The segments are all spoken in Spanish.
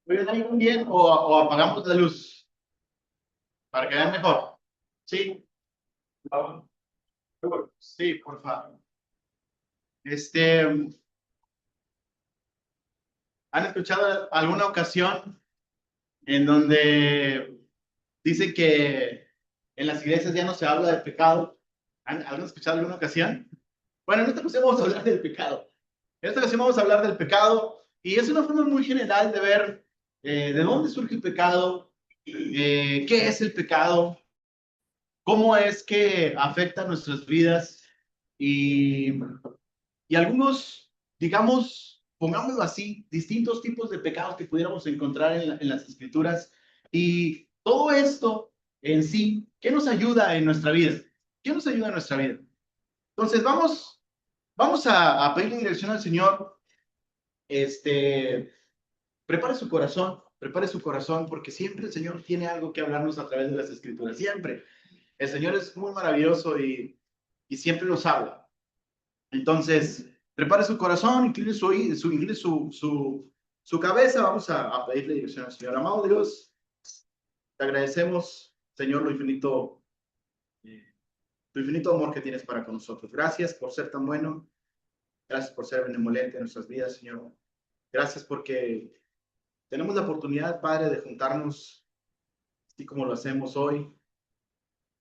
¿Muy bien o apagamos la luz para que vean mejor? Sí, sí, por favor. ¿Han escuchado alguna ocasión en donde dicen que en las iglesias ya no se habla del pecado? ¿Han escuchado alguna ocasión? Bueno, en esta ocasión vamos a hablar del pecado. En esta ocasión vamos a hablar del pecado y es una forma muy general de ver de dónde surge el pecado, qué es el pecado, cómo es que afecta nuestras vidas y, y algunos, digamos, pongámoslo así, distintos tipos de pecados que pudiéramos encontrar en las escrituras. Y todo esto en sí, ¿qué nos ayuda en nuestra vida? ¿Qué nos ayuda en nuestra vida? Entonces, vamos a pedirle dirección al Señor. Este, prepare su corazón, porque siempre el Señor tiene algo que hablarnos a través de las escrituras, siempre. El Señor es muy maravilloso y siempre nos habla. Entonces, prepare su corazón, incline su cabeza. Vamos a pedirle dirección al Señor. Amado Dios, te agradecemos, Señor, eh, lo infinito amor que tienes para con nosotros. Gracias por ser tan bueno. Gracias por ser benevolente en nuestras vidas, Señor. Gracias porque tenemos la oportunidad, Padre, de juntarnos, así como lo hacemos hoy,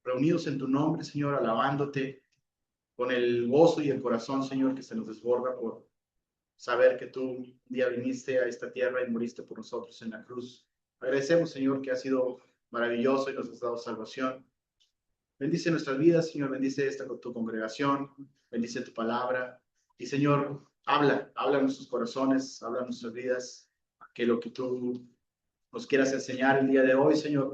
reunidos en tu nombre, Señor, alabándote con el gozo y el corazón, Señor, que se nos desborda por saber que tú un día viniste a esta tierra y moriste por nosotros en la cruz. Agradecemos, Señor, que ha sido maravilloso y nos has dado salvación. Bendice nuestras vidas, Señor, bendice esta tu congregación, bendice tu palabra. Y, Señor, habla en nuestros corazones, habla en nuestras vidas, que lo que tú nos quieras enseñar el día de hoy, Señor,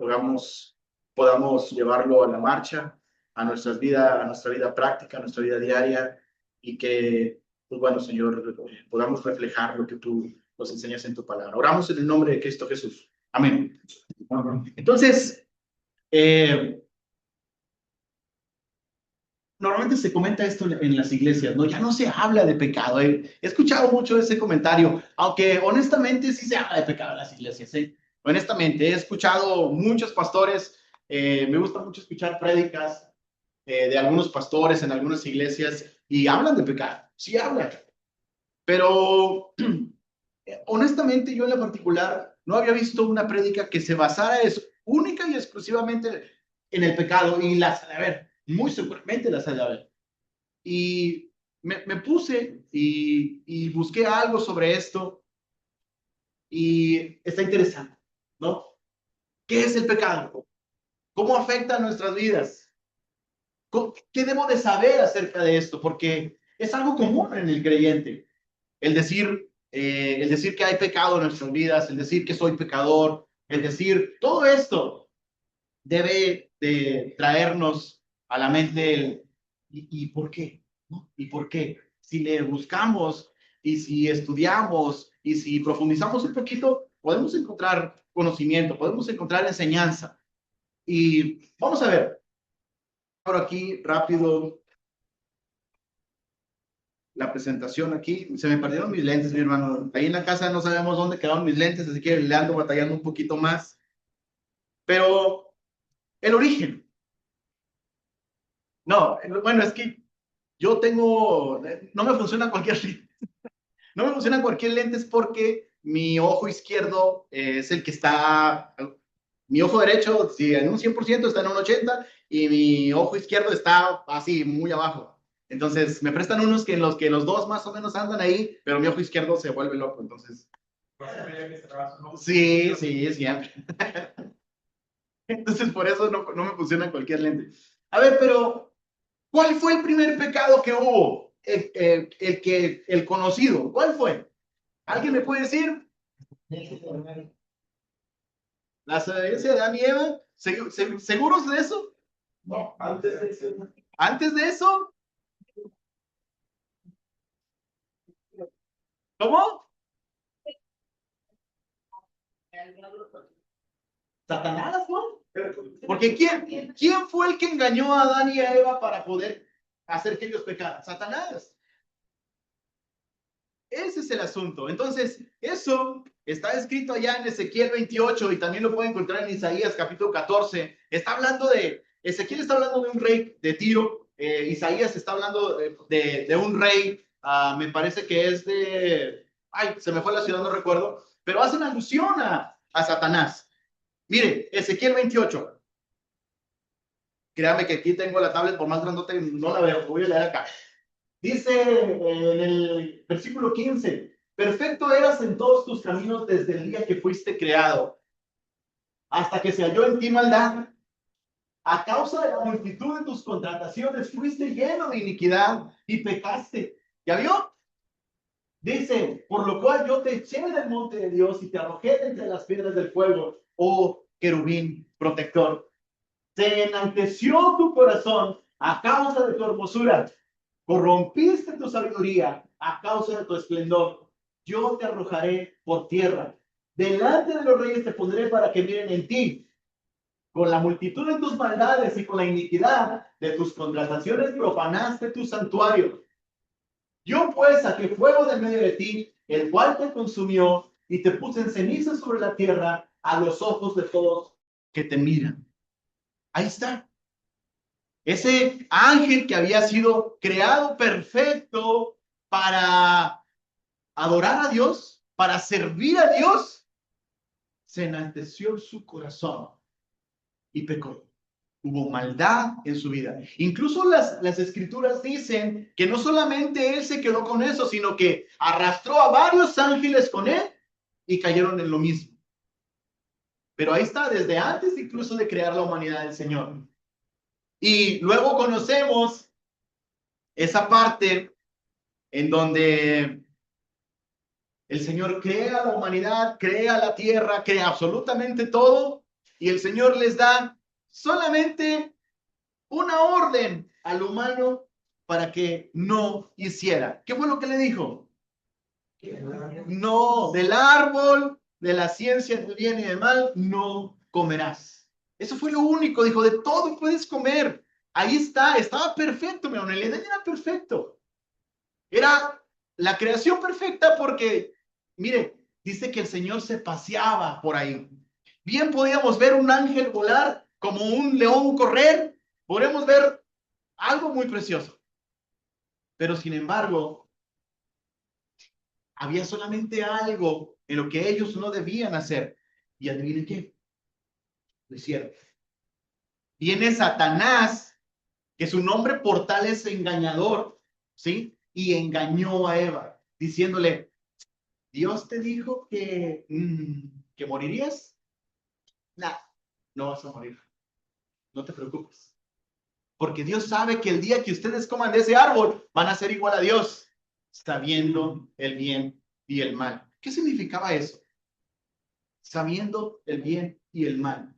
podamos llevarlo a la marcha, a nuestra vida práctica, a nuestra vida diaria, y que, pues bueno, Señor, podamos reflejar lo que tú nos enseñas en tu palabra. Oramos en el nombre de Cristo Jesús. Amén. Entonces, eh, normalmente se comenta esto en las iglesias, ¿no? Ya no se habla de pecado. He escuchado mucho ese comentario, aunque honestamente sí se habla de pecado en las iglesias, ¿eh? Honestamente, he escuchado muchos pastores, me gusta mucho escuchar prédicas de algunos pastores en algunas iglesias y hablan de pecado, sí hablan, pero honestamente yo en la particular no había visto una prédica que se basara única y exclusivamente en el pecado y las de haber, muy seguramente las de haber. Y me puse y busqué algo sobre esto y está interesante, ¿no? ¿Qué es el pecado? ¿Cómo afecta a nuestras vidas? ¿Qué debo de saber acerca de esto? Porque es algo común en el creyente. El decir que hay pecado en nuestras vidas, el decir que soy pecador, el decir todo esto debe de traernos a la mente ¿y por qué? ¿No? ¿Y por qué? Si le buscamos y si estudiamos y si profundizamos un poquito, podemos encontrar conocimiento, podemos encontrar enseñanza. Y vamos a ver, por aquí rápido la presentación aquí. Se me perdieron mis lentes, mi hermano. Ahí en la casa no sabemos dónde quedaron mis lentes, así que le ando batallando un poquito más. Pero el origen. No, bueno, es que yo tengo, no me funciona cualquier lente. No me funciona cualquier lente es porque mi ojo izquierdo es el que está, mi ojo derecho, si en un 100% está en un 80 y mi ojo izquierdo está así, muy abajo. Entonces, me prestan unos que en los que los dos más o menos andan ahí, pero mi ojo izquierdo se vuelve loco, entonces. Sí, sí, siempre. Entonces, por eso no me funciona cualquier lente. A ver, pero ¿cuál fue el primer pecado que hubo? El conocido. ¿Cuál fue? ¿Alguien me puede decir? La desobediencia de Adán y Eva. ¿Seguros de eso? No, antes de eso. ¿Antes de eso? ¿Cómo? Satanás, ¿no? Porque ¿quién fue el que engañó a Adán y a Eva para poder hacer que ellos pecaran? Satanás. Ese es el asunto. Entonces, eso está escrito allá en Ezequiel 28 y también lo pueden encontrar en Isaías capítulo 14. Ezequiel está hablando de un rey de Tiro. Isaías está hablando de un rey, me parece que es se me fue la ciudad, no recuerdo, pero hacen alusión a Satanás. Mire, Ezequiel 28. Créame que aquí tengo la tablet, por más grandote, no la veo, voy a leer acá. Dice en el versículo 15, perfecto eras en todos tus caminos desde el día que fuiste creado, hasta que se halló en ti maldad. A causa de la multitud de tus contrataciones fuiste lleno de iniquidad y pecaste. ¿Ya vio? Dice, por lo cual yo te eché del monte de Dios y te arrojé de entre las piedras del fuego, oh querubín protector. Se enalteció tu corazón a causa de tu hermosura. Corrompiste tu sabiduría a causa de tu esplendor. Yo te arrojaré por tierra. Delante de los reyes te pondré para que miren en ti. Con la multitud de tus maldades y con la iniquidad de tus contrataciones profanaste tu santuario. Yo pues saqué fuego de medio de ti, el cual te consumió y te puse en ceniza sobre la tierra a los ojos de todos que te miran. Ahí está. Ese ángel que había sido creado perfecto para adorar a Dios, para servir a Dios, se enalteció su corazón y pecó. Hubo maldad en su vida. Incluso las escrituras dicen que no solamente él se quedó con eso, sino que arrastró a varios ángeles con él y cayeron en lo mismo. Pero ahí está, desde antes incluso de crear la humanidad del Señor. Y luego conocemos esa parte en donde el Señor crea la humanidad, crea la tierra, crea absolutamente todo, y el Señor les da solamente una orden al humano para que no hiciera. ¿Qué fue lo que le dijo? No, del árbol de la ciencia del bien y del mal no comerás. Eso fue lo único, dijo, de todo puedes comer. Ahí está, estaba perfecto, mi hermano, el Edén era perfecto. Era la creación perfecta porque, mire, dice que el Señor se paseaba por ahí. Bien podíamos ver un ángel volar, como un león correr, podemos ver algo muy precioso. Pero sin embargo, había solamente algo en lo que ellos no debían hacer. Y adivinen qué, lo hicieron. Viene Satanás, que su nombre portal es engañador, ¿sí? Y engañó a Eva, diciéndole, Dios te dijo que morirías. No, no vas a morir. No te preocupes. Porque Dios sabe que el día que ustedes coman de ese árbol, van a ser igual a Dios, sabiendo el bien y el mal. ¿Qué significaba eso? Sabiendo el bien y el mal.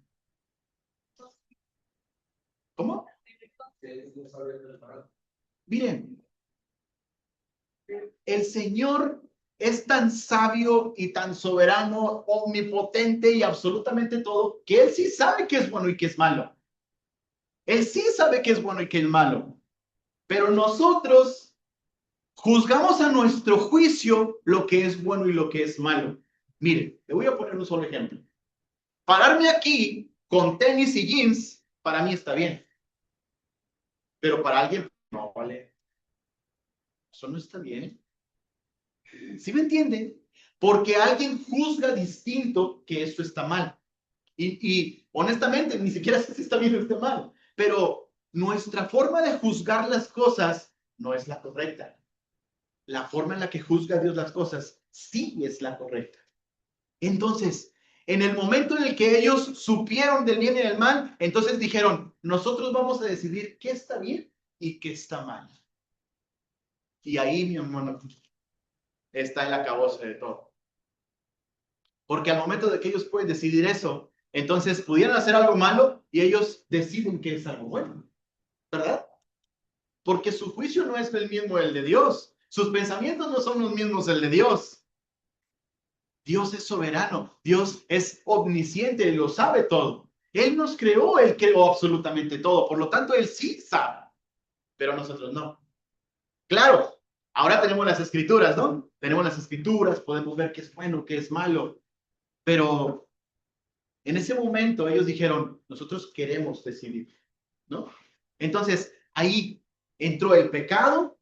¿Cómo? Miren, el Señor es tan sabio y tan soberano, omnipotente y absolutamente todo, que Él sí sabe qué es bueno y qué es malo. Él sí sabe qué es bueno y qué es malo. Pero nosotros juzgamos a nuestro juicio lo que es bueno y lo que es malo. Mire, le voy a poner un solo ejemplo. Pararme aquí con tenis y jeans, para mí está bien. Pero para alguien, no, vale. Eso no está bien. ¿Sí me entienden? Porque alguien juzga distinto que eso está mal. Y honestamente, ni siquiera sé si está bien o está mal. Pero nuestra forma de juzgar las cosas no es la correcta. La forma en la que juzga Dios las cosas sí es la correcta. Entonces, en el momento en el que ellos supieron del bien y del mal, entonces dijeron, nosotros vamos a decidir qué está bien y qué está mal. Y ahí, mi hermano, está el acabose de todo. Porque al momento de que ellos pueden decidir eso, Entonces, pudieran hacer algo malo y ellos deciden que es algo bueno, ¿verdad? Porque su juicio no es el mismo el de Dios. Sus pensamientos no son los mismos el de Dios. Dios es soberano. Dios es omnisciente, Él lo sabe todo. Él nos creó, Él creó absolutamente todo. Por lo tanto, Él sí sabe, pero nosotros no. Claro, ahora tenemos las escrituras, ¿no? Tenemos las escrituras, podemos ver qué es bueno, qué es malo. Pero en ese momento ellos dijeron, nosotros queremos decidir, ¿no? Entonces, ahí entró el pecado.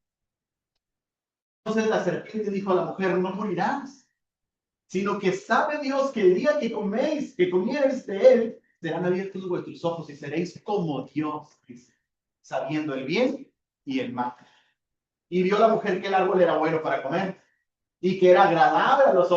Entonces la serpiente dijo a la mujer, no morirás, sino que sabe Dios que el día que coméis, que comierais de él, serán abiertos vuestros ojos y seréis como Dios, dice, sabiendo el bien y el mal. Y vio la mujer que el árbol era bueno para comer y que era agradable a los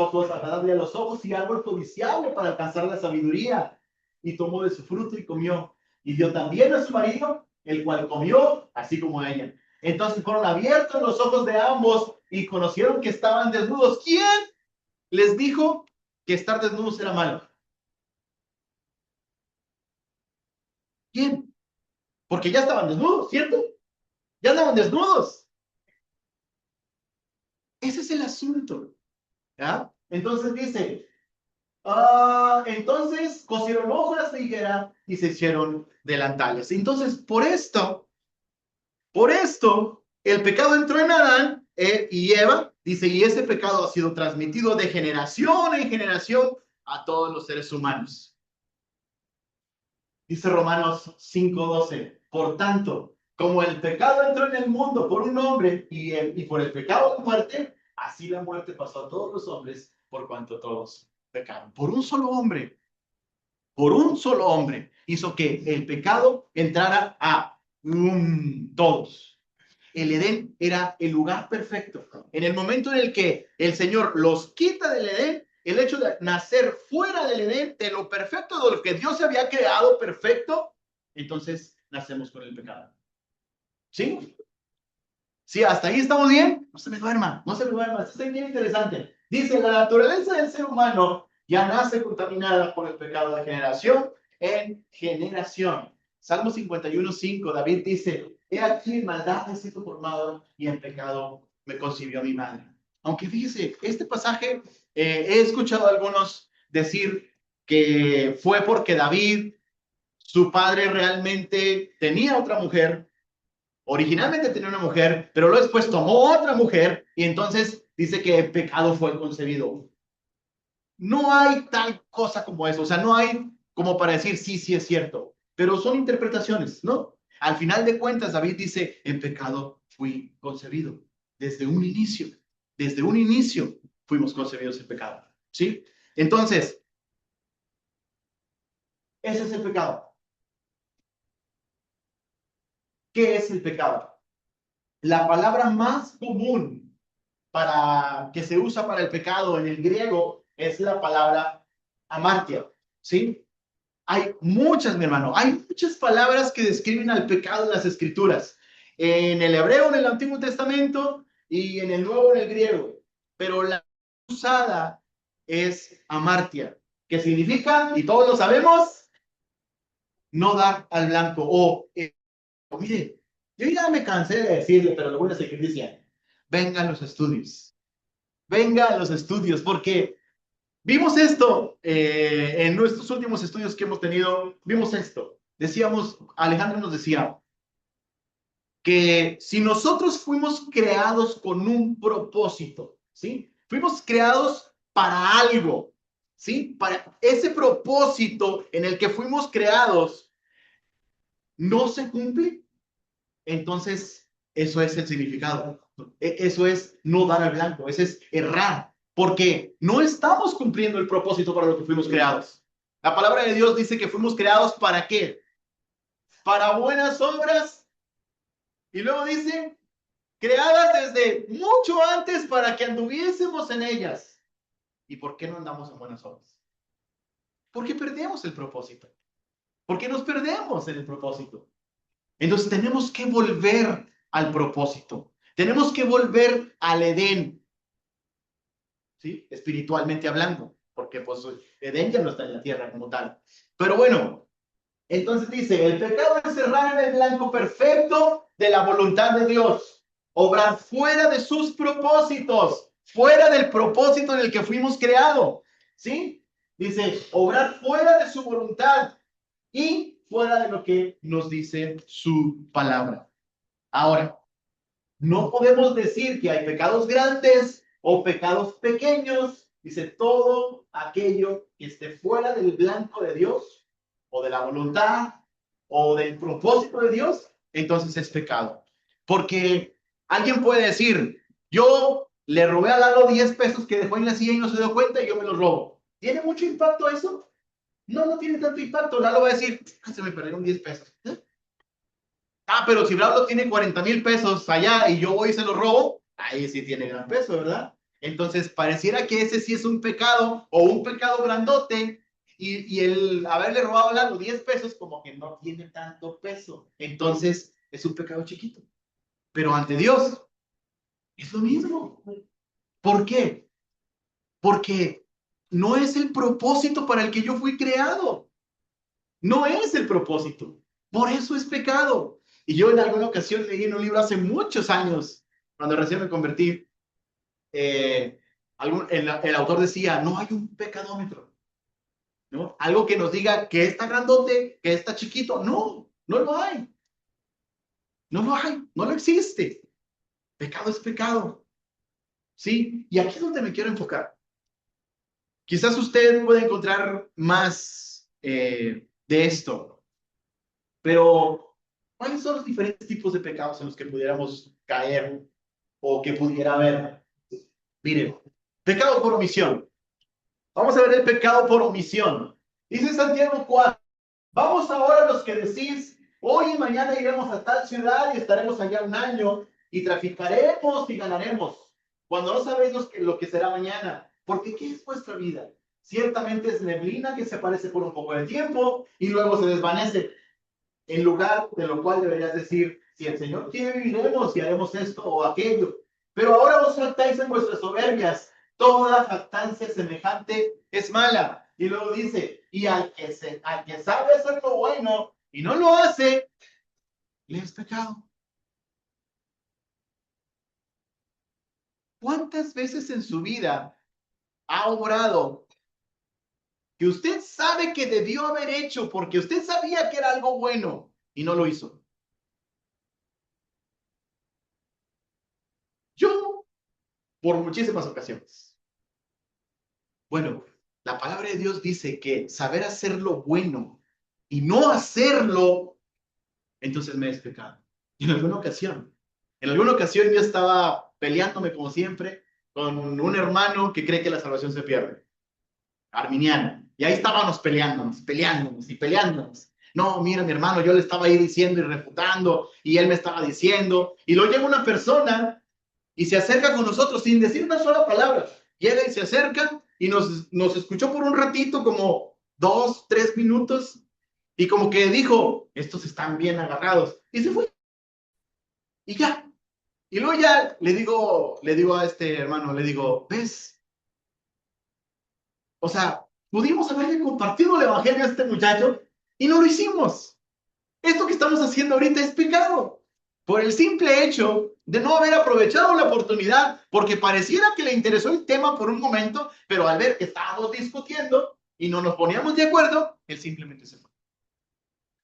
ojos y árbol codiciable para alcanzar la sabiduría. Y tomó de su fruto y comió. Y dio también a su marido, el cual comió, así como ella. Entonces fueron abiertos los ojos de ambos y conocieron que estaban desnudos. ¿Quién les dijo que estar desnudos era malo? ¿Quién? Porque ya estaban desnudos, ¿cierto? Ya andaban desnudos. Ese es el asunto. ¿Ya? Entonces dice, entonces cosieron hojas de higuera y se hicieron delantales. Entonces, por esto, el pecado entró en Adán y Eva, dice, y ese pecado ha sido transmitido de generación en generación a todos los seres humanos. Dice Romanos 5:12, por tanto, como el pecado entró en el mundo por un hombre y por el pecado la muerte, así la muerte pasó a todos los hombres por cuanto todos pecaron. Por un solo hombre hizo que el pecado entrara a todos. El Edén era el lugar perfecto. En el momento en el que el Señor los quita del Edén, el hecho de nacer fuera del Edén, de lo perfecto, de lo que Dios había creado perfecto, entonces nacemos con el pecado. ¿Sí? Sí, hasta ahí estamos bien. No se me duerma, no se me duerma. Esto es bien interesante. Dice, la naturaleza del ser humano ya nace contaminada por el pecado de generación en generación. Salmo 51:5, David dice, he aquí en maldad he sido formado y en pecado me concibió mi madre. Aunque fíjese, este pasaje he escuchado a algunos decir que fue porque David, su padre, realmente tenía otra mujer. Originalmente tenía una mujer, pero luego después tomó otra mujer y entonces dice que el pecado fue concebido. No hay tal cosa como eso, o sea, no hay como para decir sí, sí es cierto, pero son interpretaciones, ¿no? Al final de cuentas, David dice, en pecado fui concebido. Desde un inicio fuimos concebidos en pecado, ¿sí? Entonces, ese es el pecado. ¿Qué es el pecado? La palabra más común que se usa para el pecado en el griego es la palabra amartia, ¿sí? Hay muchas, mi hermano, hay muchas palabras que describen al pecado en las escrituras, en el hebreo, en el Antiguo Testamento y en el Nuevo, en el griego, pero la usada es amartia, que significa, y todos lo sabemos, no dar al blanco, mire, yo ya me cansé de decirle, pero lo voy a seguir diciendo, vengan los estudios. Venga a los estudios, porque vimos esto en nuestros últimos estudios que hemos tenido, vimos esto. Decíamos, Alejandro nos decía que si nosotros fuimos creados con un propósito, ¿sí? Fuimos creados para algo, ¿sí? Para ese propósito en el que fuimos creados no se cumple, entonces eso es el significado. Eso es no dar al blanco, eso es errar, porque no estamos cumpliendo el propósito para lo que fuimos creados. La palabra de Dios dice que fuimos creados ¿para qué? Para buenas obras, y luego dice, creadas desde mucho antes para que anduviésemos en ellas. ¿Y por qué no andamos en buenas obras? Porque perdemos el propósito. Porque nos perdemos en el propósito. Entonces tenemos que volver al propósito. Tenemos que volver al Edén, ¿sí? Espiritualmente hablando. porque pues Edén ya no está en la tierra como tal. Pero bueno, entonces dice, el pecado es cerrar en el blanco perfecto de la voluntad de Dios, obrar fuera de sus propósitos, fuera del propósito en el que fuimos creados, ¿sí? Dice, obrar fuera de su voluntad y fuera de lo que nos dice su palabra. Ahora, no podemos decir que hay pecados grandes o pecados pequeños. Dice, todo aquello que esté fuera del blanco de Dios o de la voluntad o del propósito de Dios, entonces es pecado. Porque alguien puede decir, yo le robé a Lalo 10 pesos que dejó en la silla y no se dio cuenta y yo me los robo. ¿Tiene mucho impacto eso? No, no tiene tanto impacto. Lalo va a decir, se me perdieron 10 pesos. Pero si Braulio tiene 40,000 pesos allá y yo voy y se los robo, ahí sí tiene gran peso, ¿verdad? Entonces, pareciera que ese sí es un pecado o un pecado grandote y el haberle robado a Lalo 10 pesos como que no tiene tanto peso. Entonces, es un pecado chiquito. Pero ante Dios, es lo mismo. ¿Por qué? Porque no es el propósito para el que yo fui creado. No es el propósito. Por eso es pecado. Y yo en alguna ocasión leí en un libro hace muchos años, cuando recién me convertí, el autor decía, no hay un pecadómetro, ¿no? Algo que nos diga que está grandote, que está chiquito. No, no lo hay. No lo hay, no lo existe. Pecado es pecado. ¿Sí? Y aquí es donde me quiero enfocar. Quizás usted puede encontrar más de esto, pero ¿cuáles son los diferentes tipos de pecados en los que pudiéramos caer o que pudiera haber? Miren, pecado por omisión. Vamos a ver el pecado por omisión. Dice Santiago 4, vamos ahora los que decís, hoy y mañana iremos a tal ciudad y estaremos allá un año y traficaremos y ganaremos, cuando no sabéis lo que será mañana. Porque ¿qué es vuestra vida? Ciertamente es neblina que se aparece por un poco de tiempo y luego se desvanece. En lugar de lo cual deberías decir, si el Señor quiere, viviremos y haremos esto o aquello. Pero ahora os jactáis en vuestras soberbias. Toda jactancia semejante es mala. Y luego dice, y al que sabe hacer lo bueno y no lo hace, le es pecado. ¿Cuántas veces en su vida ha obrado que usted sabe que debió haber hecho porque usted sabía que era algo bueno y no lo hizo? Yo, por muchísimas ocasiones. Bueno, la palabra de Dios dice que saber hacer lo bueno y no hacerlo, entonces me es pecado. Y en alguna ocasión yo estaba peleándome como siempre con un hermano que cree que la salvación se pierde, arminiano. Y ahí estábamos peleándonos y peleándonos. No, mira, mi hermano, yo le estaba ahí diciendo y refutando, y él me estaba diciendo, y luego llega una persona y se acerca con nosotros sin decir una sola palabra. Llega y se acerca y nos escuchó por un ratito, como 2, 3 minutos, y como que dijo, estos están bien agarrados, y se fue, y ya. Y luego ya le digo a este hermano, le digo, ¿ves? O sea, pudimos haberle compartido el evangelio a este muchacho y no lo hicimos. Esto que estamos haciendo ahorita es pecado. Por el simple hecho de no haber aprovechado la oportunidad, porque pareciera que le interesó el tema por un momento, pero al ver que estábamos discutiendo y no nos poníamos de acuerdo, él simplemente se fue.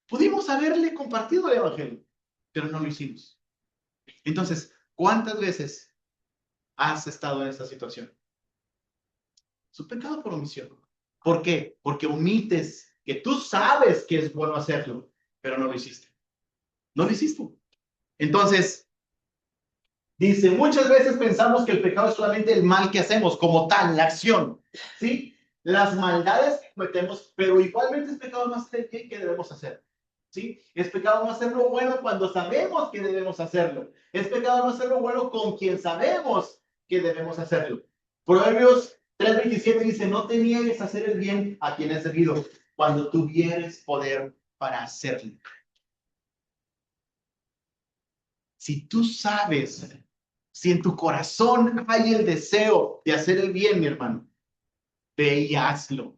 Pudimos haberle compartido el evangelio, pero no lo hicimos. Entonces, ¿cuántas veces has estado en esta situación? Es un pecado por omisión. ¿Por qué? Porque omites que tú sabes que es bueno hacerlo, pero no lo hiciste. No lo hiciste. Entonces, dice, muchas veces pensamos que el pecado es solamente el mal que hacemos, como tal, la acción, ¿sí? Las maldades que cometemos, pero igualmente es pecado no hacer el bien que debemos hacer, ¿sí? Es pecado no hacer lo bueno cuando sabemos que debemos hacerlo. Es pecado no hacer lo bueno con quien sabemos que debemos hacerlo. Proverbios 3:27 dice, no te niegues a hacer el bien a quien es debido, cuando tuvieres poder para hacerlo. Si tú sabes, si en tu corazón hay el deseo de hacer el bien, mi hermano, Ve y hazlo.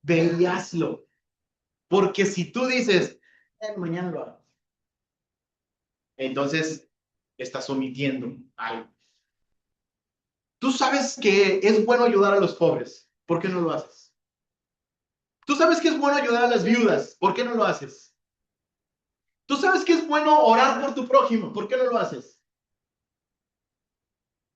Ve y hazlo. Porque si tú dices, mañana lo hago, entonces estás omitiendo algo. Tú sabes que es bueno ayudar a los pobres. ¿Por qué no lo haces? Tú sabes que es bueno ayudar a las viudas. ¿Por qué no lo haces? Tú sabes que es bueno orar por tu prójimo. ¿Por qué no lo haces?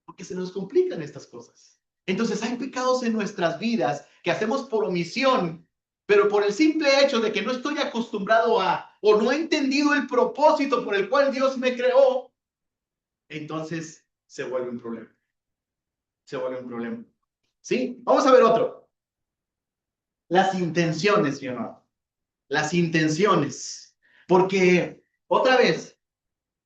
Porque se nos complican estas cosas. Entonces hay pecados en nuestras vidas que hacemos por omisión, pero por el simple hecho de que no estoy acostumbrado a, o no he entendido el propósito por el cual Dios me creó, entonces se vuelve un problema. Se vuelve un problema. ¿Sí? Vamos a ver otro. Las intenciones, mi amado. Las intenciones. Porque, otra vez,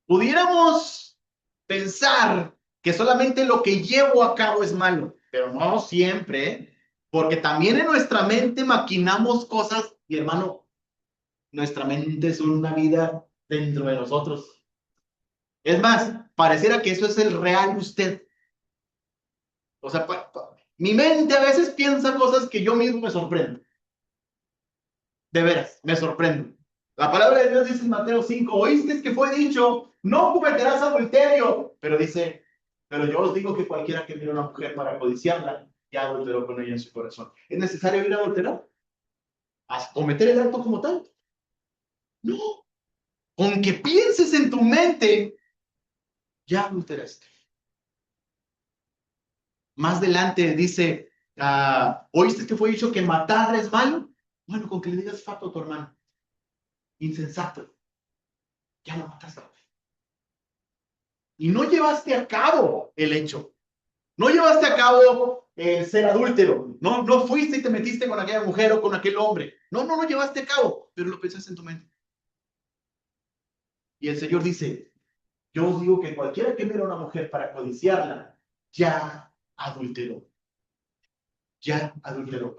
pudiéramos pensar que solamente lo que llevo a cabo es malo, pero no siempre, ¿eh? Porque también en nuestra mente maquinamos cosas y, hermano, nuestra mente es una vida dentro de nosotros. Es más, pareciera que eso es el real usted. O sea, mi mente a veces piensa cosas que yo mismo me sorprendo. De veras, me sorprendo. La palabra de Dios dice en Mateo 5, oíste que fue dicho, no cometerás adulterio, pero dice, pero yo os digo que cualquiera que mire a una mujer para codiciarla, ya adulteró con ella en su corazón. ¿Es necesario ir a adulterar? ¿A cometer el acto como tal? No. Con que pienses en tu mente, ya adulteraste. Más adelante dice, oíste que fue dicho que matar es malo. Bueno, con que le digas fato a tu hermano, insensato, ya lo mataste. Y no llevaste a cabo el hecho. No llevaste a cabo el ser adúltero. No fuiste y te metiste con aquella mujer o con aquel hombre. No lo llevaste a cabo, pero lo pensaste en tu mente. Y el Señor dice, yo os digo que cualquiera que mira a una mujer para codiciarla, ya adulteró. Ya adulteró.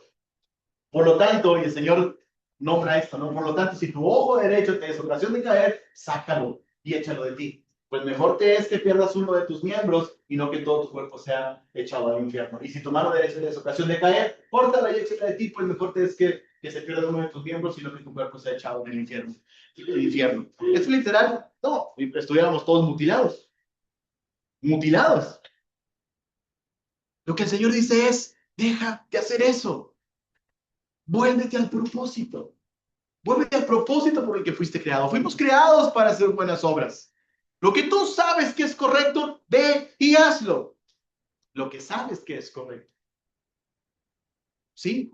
Por lo tanto, y el Señor nombra esto, ¿no? Por lo tanto, si tu ojo derecho te es ocasión de caer, sácalo y échalo de ti. Pues mejor te es que pierdas uno de tus miembros y no que todo tu cuerpo sea echado al infierno. Y si tu mano derecha te es ocasión de caer, córtala y échala de ti, pues mejor te es que se pierda uno de tus miembros y no que tu cuerpo sea echado en el infierno. El infierno. ¿Es literal? No, estuviéramos todos mutilados. Mutilados. Lo que el Señor dice es, deja de hacer eso. Vuélvete al propósito. Vuélvete al propósito por el que fuiste creado. Fuimos creados para hacer buenas obras. Lo que tú sabes que es correcto, ve y hazlo. Lo que sabes que es correcto. ¿Sí?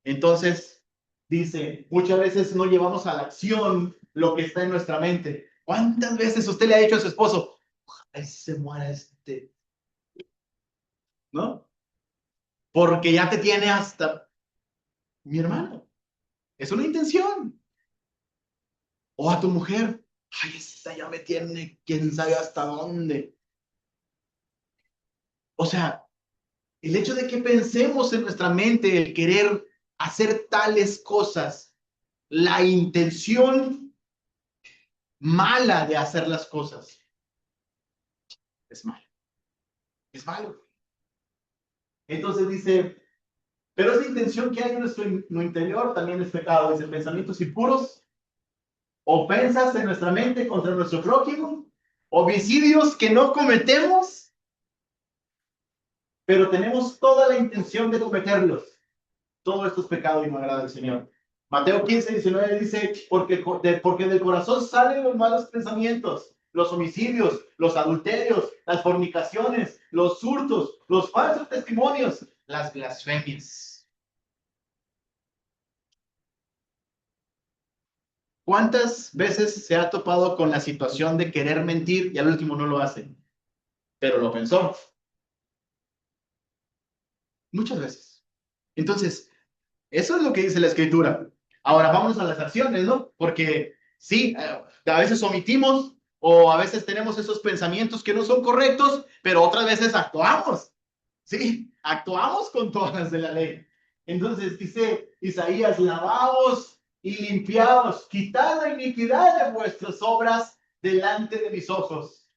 Entonces, dice, muchas veces no llevamos a la acción lo que está en nuestra mente. ¿Cuántas veces usted le ha dicho a su esposo, ay, se muera este? ¿No? Porque ya te tiene hasta mi hermano. Es una intención. O a tu mujer, ay, esa ya me tiene quién sabe hasta dónde. O sea, el hecho de que pensemos en nuestra mente el querer hacer tales cosas, la intención mala de hacer las cosas, es malo. Es malo. Entonces dice, pero esa intención que hay en nuestro interior también es pecado. Dice, pensamientos impuros, ofensas en nuestra mente contra nuestro prójimo, homicidios que no cometemos, pero tenemos toda la intención de cometerlos. Todo esto es pecado y no agrada al Señor. Mateo 15, 19 dice, porque del corazón salen los malos pensamientos, los homicidios, los adulterios, las fornicaciones, los hurtos, los falsos testimonios, las blasfemias. ¿Cuántas veces se ha topado con la situación de querer mentir y al último no lo hace? Pero lo pensó. Muchas veces. Entonces, eso es lo que dice la Escritura. Ahora vamos a las acciones, ¿no? Porque sí, a veces omitimos o a veces tenemos esos pensamientos que no son correctos, pero otras veces actuamos. Sí, actuamos con todas las de la ley. Entonces dice Isaías, lavaos y limpiaos, quitad la iniquidad de vuestras obras delante de mis ojos.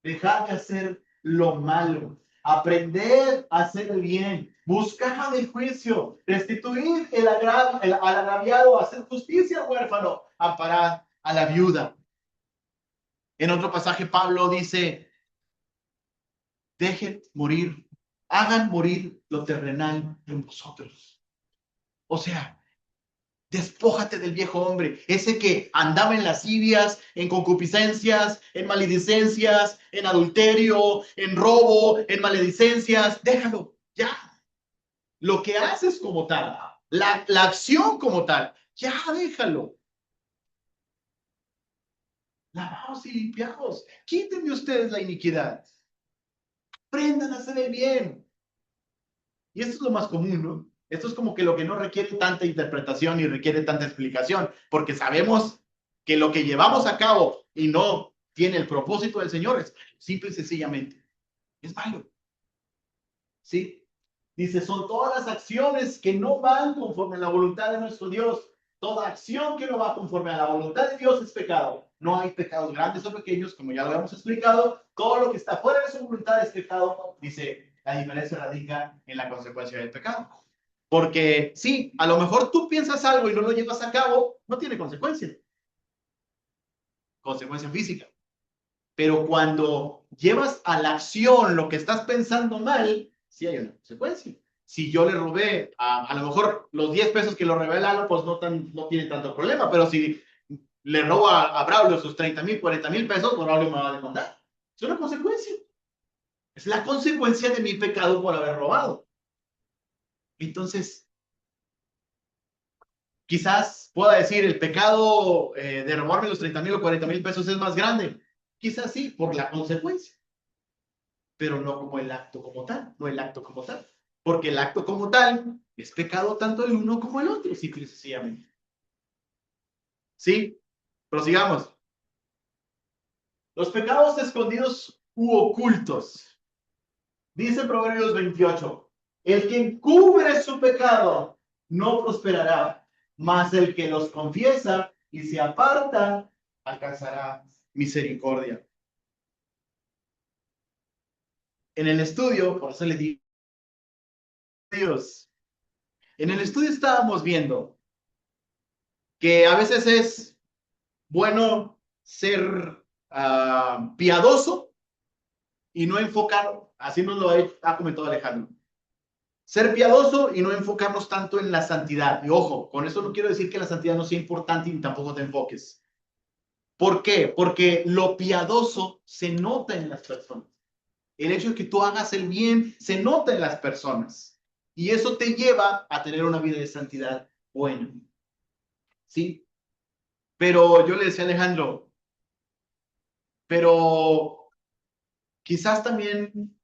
Dejad de hacer lo malo, aprended a hacer el bien, buscad el juicio, restituid al agraviado, hacer justicia al huérfano, amparad a la viuda. En otro pasaje Pablo dice, dejen morir, hagan morir lo terrenal en vosotros. O sea, despójate del viejo hombre, ese que andaba en lascivias, en concupiscencias, en maledicencias, en adulterio, en robo, en maledicencias. Déjalo, ya. Lo que haces como tal, la acción como tal, ya déjalo. Lavaos y limpiaos. Quiten de ustedes la iniquidad. Aprendan a hacer el bien. Y esto es lo más común, ¿no? Esto es como que lo que no requiere tanta interpretación y requiere tanta explicación, porque sabemos que lo que llevamos a cabo y no tiene el propósito del Señor es simple y sencillamente, es malo. ¿Sí? Dice, son todas las acciones que no van conforme a la voluntad de nuestro Dios. Toda acción que no va conforme a la voluntad de Dios es pecado. No hay pecados grandes o pequeños, como ya lo hemos explicado. Todo lo que está fuera de su voluntad es pecado. Dice, la diferencia radica en la consecuencia del pecado. Porque sí, a lo mejor tú piensas algo y no lo llevas a cabo, no tiene consecuencia. Consecuencia física. Pero cuando llevas a la acción lo que estás pensando mal, sí hay una consecuencia. Si yo le robé, a lo mejor los 10 pesos que lo robé a Lalo, pues no tiene tanto problema, pero si le robo a Braulio sus 30,000, 40,000 pesos, pues Braulio me va a demandar. Es una consecuencia. Es la consecuencia de mi pecado por haber robado. Entonces, quizás pueda decir, el pecado de robarme los 30,000 o 40,000 pesos es más grande. Quizás sí, por la consecuencia, pero no como el acto como tal, no el acto como tal. Porque el acto como tal es pecado tanto el uno como el otro, simple y sencillamente. ¿Sí? Prosigamos. Los pecados escondidos u ocultos. Dice Proverbios 28, el que encubre su pecado no prosperará, mas el que los confiesa y se aparta alcanzará misericordia. En el estudio, por eso le digo Dios, en el estudio estábamos viendo que a veces es bueno ser piadoso y no enfocar, así nos lo ha comentado Alejandro, ser piadoso y no enfocarnos tanto en la santidad. Y ojo, con eso no quiero decir que la santidad no sea importante y tampoco te enfoques. ¿Por qué? Porque lo piadoso se nota en las personas. El hecho de que tú hagas el bien se nota en las personas. Y eso te lleva a tener una vida de santidad buena. ¿Sí? Pero yo le decía a Alejandro, pero quizás también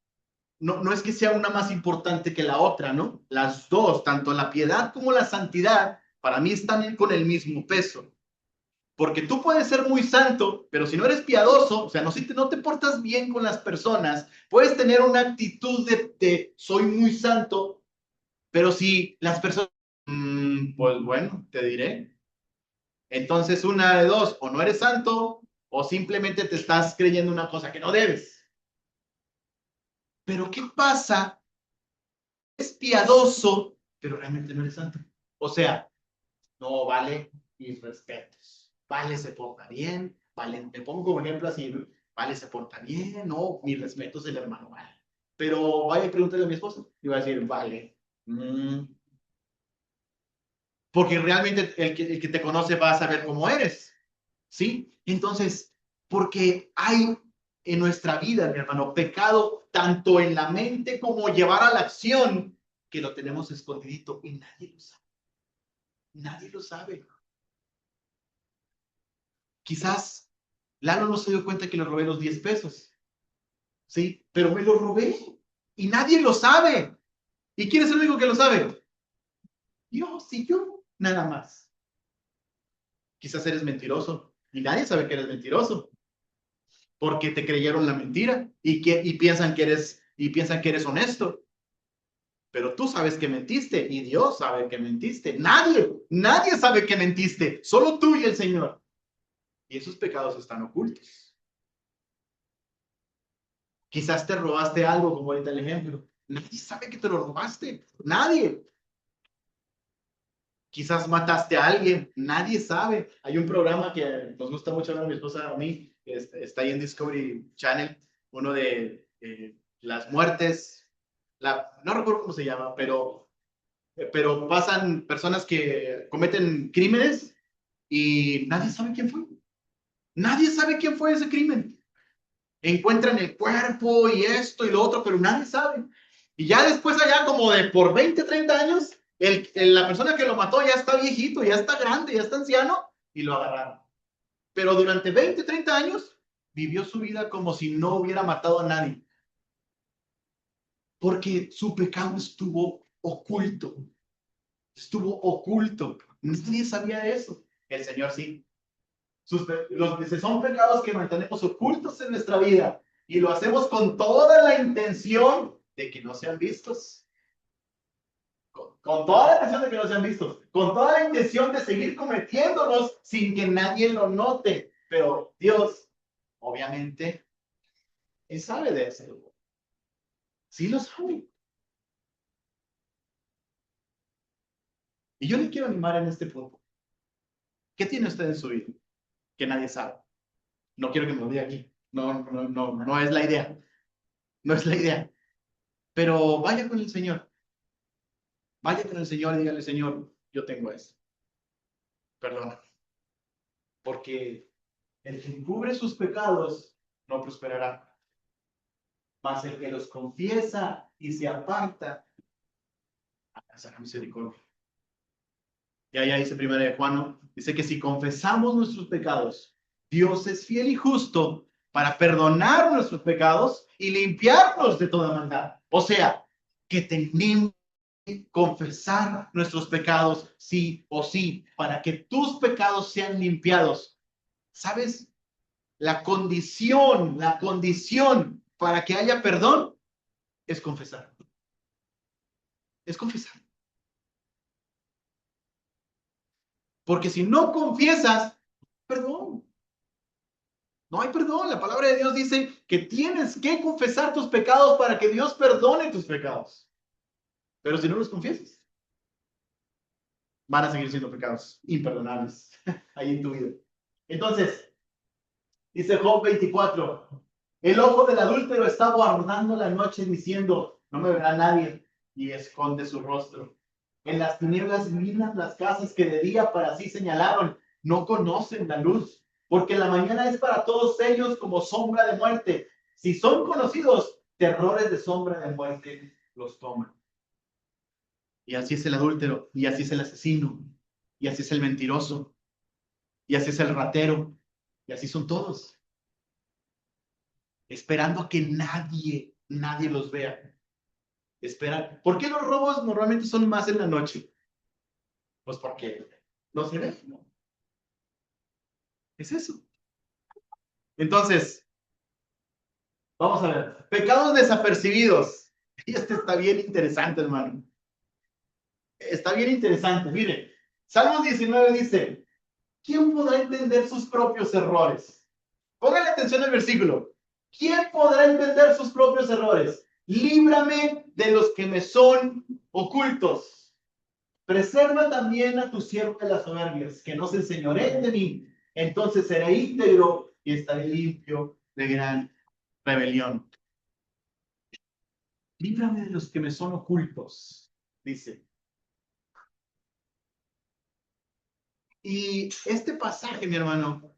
no es que sea una más importante que la otra, ¿no? Las dos, tanto la piedad como la santidad, para mí están con el mismo peso. Porque tú puedes ser muy santo, pero si no eres piadoso, o sea, no te portas bien con las personas, puedes tener una actitud de soy muy santo, pero si las personas, pues bueno, te diré. Entonces, una de dos, o no eres santo, o simplemente te estás creyendo una cosa que no debes. Pero ¿qué pasa? Es piadoso, pero realmente no eres santo. O sea, no vale mis respetos. Vale, se porta bien. Vale, te pongo como ejemplo así. Vale, se porta bien. No, mis respetos el hermano vale. Pero vaya y pregúntale a mi esposa. Y va a decir, vale. Porque realmente el que te conoce va a saber cómo eres. ¿Sí? Entonces, porque hay en nuestra vida, mi hermano, pecado tanto en la mente como llevar a la acción, que lo tenemos escondidito y nadie lo sabe. Nadie lo sabe. Quizás Lalo no se dio cuenta que le robé los 10 pesos, ¿sí? Pero me lo robé y nadie lo sabe. ¿Y quién es el único que lo sabe? Dios y yo, nada más. Quizás eres mentiroso y nadie sabe que eres mentiroso porque te creyeron la mentira y piensan que eres honesto. Pero tú sabes que mentiste y Dios sabe que mentiste. Nadie sabe que mentiste, solo tú y el Señor. Y esos pecados están ocultos. Quizás te robaste algo, como ahorita el ejemplo, Nadie sabe que te lo robaste. Nadie. Quizás mataste a alguien. Nadie sabe. Hay un programa que nos gusta mucho ver a mi esposa, a mí. Está ahí en Discovery Channel. Uno de las muertes. No recuerdo cómo se llama, pero pasan personas que cometen crímenes y nadie sabe quién fue. Nadie sabe quién fue ese crimen. Encuentran el cuerpo y esto y lo otro, pero nadie sabe. Y ya después allá como de por 20, 30 años, la persona que lo mató ya está viejito, ya está grande, ya está anciano y lo agarraron. Pero durante 20, 30 años vivió su vida como si no hubiera matado a nadie. Porque su pecado estuvo oculto. Estuvo oculto. Nadie sabía eso. El Señor sí. Son pecados que mantenemos ocultos en nuestra vida y lo hacemos con toda la intención de que no sean vistos. Con toda la intención de que no sean vistos. Con toda la intención de seguir cometiéndolos sin que nadie lo note. Pero Dios, obviamente, Él sabe de eso. Sí lo sabe. Y yo le quiero animar en este punto. ¿Qué tiene usted en su vida que nadie sabe? No quiero que me lo diga aquí. No es la idea. No es la idea. Pero vaya con el Señor. Vaya con el Señor y dígale, Señor, yo tengo eso. Perdona. Porque el que encubre sus pecados no prosperará. Mas el que los confiesa y se aparta, alcanzará misericordia. Y allá dice 1 Juan, ¿no? Dice que si confesamos nuestros pecados, Dios es fiel y justo para perdonar nuestros pecados y limpiarnos de toda maldad. O sea, que tenemos que confesar nuestros pecados sí o sí, para que tus pecados sean limpiados. ¿Sabes? La condición para que haya perdón es confesar. Es confesar. Porque si no confiesas, perdón. No hay perdón. La palabra de Dios dice que tienes que confesar tus pecados para que Dios perdone tus pecados. Pero si no los confiesas, van a seguir siendo pecados imperdonables ahí en tu vida. Entonces, dice Job 24, el ojo del adúltero está guardando la noche diciendo, no me verá nadie, y esconde su rostro. En las tinieblas miran las casas que de día para sí señalaron, no conocen la luz, porque la mañana es para todos ellos como sombra de muerte. Si son conocidos, terrores de sombra de muerte los toman. Y así es el adúltero, y así es el asesino, y así es el mentiroso, y así es el ratero, y así son todos, esperando a que nadie los vea. Esperan. ¿Por qué los robos normalmente son más en la noche? Pues porque no se ve, ¿no? Es eso. Entonces, vamos a ver. Pecados desapercibidos. Y este está bien interesante, hermano. Está bien interesante. Mire, Salmos 19 dice, ¿quién podrá entender sus propios errores? Póngale atención al versículo. ¿Quién podrá entender sus propios errores? Líbrame de los que me son ocultos. Preserva también a tu siervo de las soberbias, que no se enseñoreen de mí. Entonces seré íntegro y estaré limpio de gran rebelión. Líbrame de los que me son ocultos, dice. Y este pasaje, mi hermano,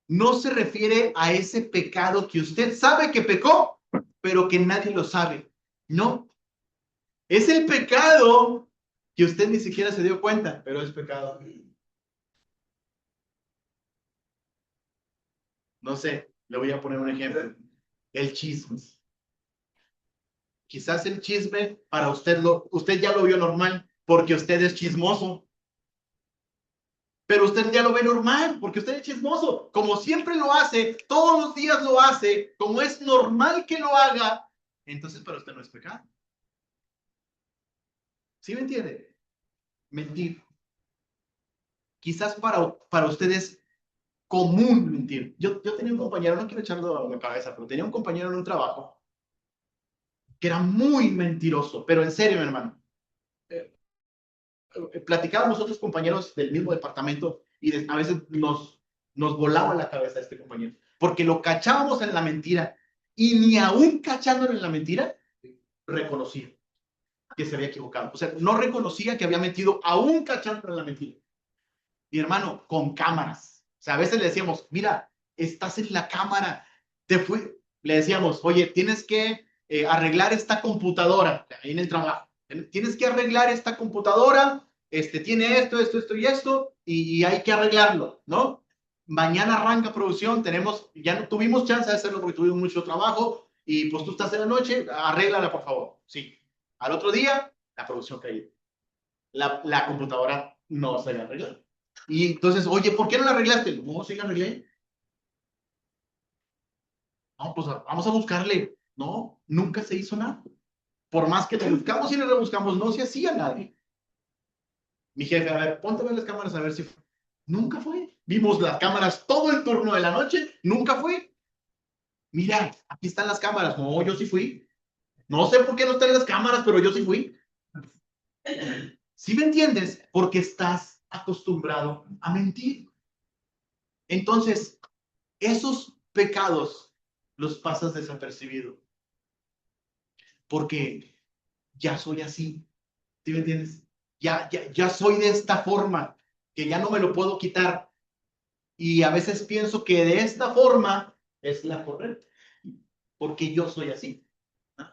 no se refiere a ese pecado que usted sabe que pecó, pero que nadie lo sabe. No. Es el pecado que usted ni siquiera se dio cuenta, pero es pecado. No sé, le voy a poner un ejemplo. El chisme. Quizás el chisme para usted ya lo vio normal porque usted es chismoso. Pero usted ya lo ve normal porque usted es chismoso. Como siempre lo hace, todos los días lo hace, como es normal que lo haga, entonces para usted no es pecado. ¿Sí me entiende? Mentir. Quizás para usted es común mentir. Yo tenía un compañero, no quiero echarlo a la cabeza, pero tenía un compañero en un trabajo que era muy mentiroso, pero en serio, mi hermano. Platicábamos otros compañeros del mismo departamento y a veces nos volaba la cabeza este compañero, porque lo cachábamos en la mentira y ni aún cachándolo en la mentira, reconocía que se había equivocado. O sea, no reconocía que había mentido aún cachándolo en la mentira. Mi hermano, con cámaras. O sea, a veces le decíamos, mira, estás en la cámara, le decíamos, oye, tienes que arreglar esta computadora, ahí en el trabajo, tienes que arreglar esta computadora, tiene esto y esto, y hay que arreglarlo, ¿no? Mañana arranca producción, ya no tuvimos chance de hacerlo porque tuvimos mucho trabajo, y pues tú estás en la noche, arréglala por favor. Sí. Al otro día, la producción caía. La computadora no se había arreglado. Y entonces, oye, ¿por qué no la arreglaste? No, sí la arreglé. No, pues vamos a buscarle. No, nunca se hizo nada. Por más que le buscamos y le rebuscamos, no se hacía nada. Mi jefe, a ver, ponte a ver las cámaras a ver si fue. Nunca fue. Vimos las cámaras todo el turno de la noche, nunca fue. Mira, aquí están las cámaras. No, yo sí fui. No sé por qué no están las cámaras, pero yo sí fui. ¿Sí me entiendes? Porque estás acostumbrado a mentir. Entonces, esos pecados los pasas desapercibido. Porque ya soy así. ¿Sí me entiendes? Ya soy de esta forma, que ya no me lo puedo quitar. Y a veces pienso que de esta forma es la correcta. Porque yo soy así. ¿No?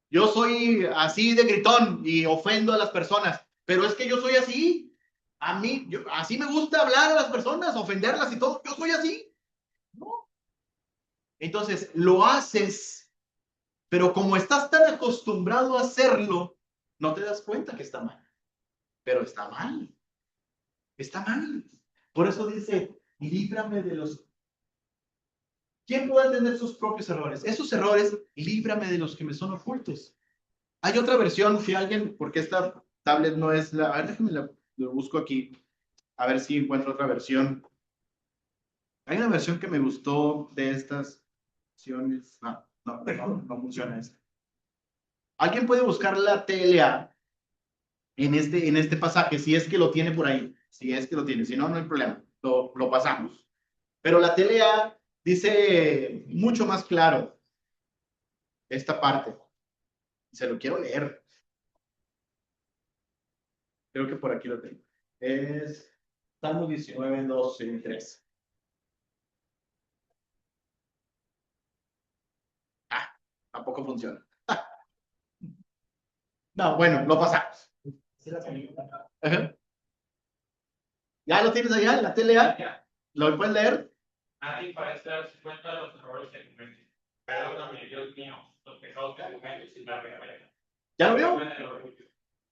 Yo soy así de gritón y ofendo a las personas. Pero es que yo soy así. A mí, así me gusta hablar a las personas, ofenderlas y todo. Yo soy así. ¿No? Entonces, lo haces, pero como estás tan acostumbrado a hacerlo, no te das cuenta que está mal. Pero está mal. Está mal. Por eso dice, líbrame de los... ¿Quién puede entender sus propios errores? Esos errores, líbrame de los que me son ocultos. Hay otra versión, si alguien, porque esta tablet no es la... A ver, déjame lo busco aquí, a ver si encuentro otra versión. Hay una versión que me gustó de estas versiones. No funciona esta. ¿Alguien puede buscar la TLA en este pasaje? Si es que lo tiene por ahí. Si es que lo tiene. Si no, no hay problema. Lo pasamos. Pero la TLA dice mucho más claro esta parte. Se lo quiero leer. Creo que por aquí lo tengo. Es Salmo 19, 12 y 13. Tampoco funciona. No, bueno, lo pasamos. Ajá. ¿Ya lo tienes allá en la TLA? ¿Lo puedes leer? Nadie parece darse cuenta de los errores que comete. Perdóname, Dios mío, los pecados que cometo sin darme cuenta. ¿Ya lo vio?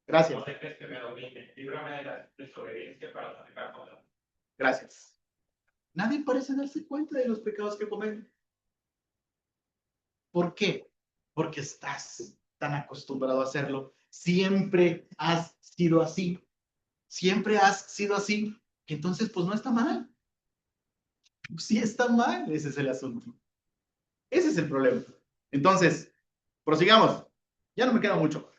Gracias. No te crees que me domine. Líbrame de la desobediencia para atacar contra ti. Gracias. Nadie parece darse cuenta de los pecados que cometen. ¿Por qué? Porque estás tan acostumbrado a hacerlo. Siempre has sido así. Siempre has sido así. Que entonces, pues no está mal. Sí está mal. Ese es el asunto. Ese es el problema. Entonces, prosigamos. Ya no me queda mucho.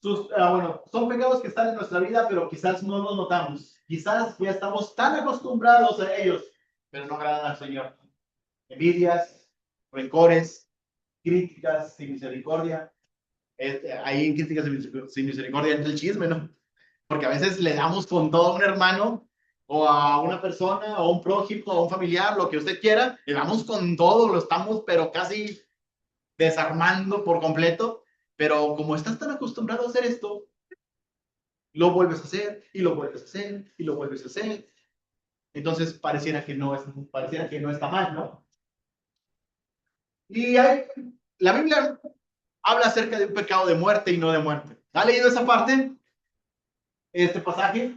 Bueno, son pecados que están en nuestra vida, pero quizás no los notamos. Quizás ya estamos tan acostumbrados a ellos, pero no agradan al Señor. Envidias, rencores, críticas sin misericordia. Hay críticas sin misericordia entre el chisme, ¿no? Porque a veces le damos con todo a un hermano o a una persona o a un prójimo o a un familiar, lo que usted quiera, le damos con todo, lo estamos pero casi desarmando por completo. Pero como estás tan acostumbrado a hacer esto, lo vuelves a hacer y lo vuelves a hacer y lo vuelves a hacer. Entonces pareciera que no está mal, ¿no? Y la Biblia habla acerca de un pecado de muerte y no de muerte. ¿Ha leído esa parte? Este pasaje.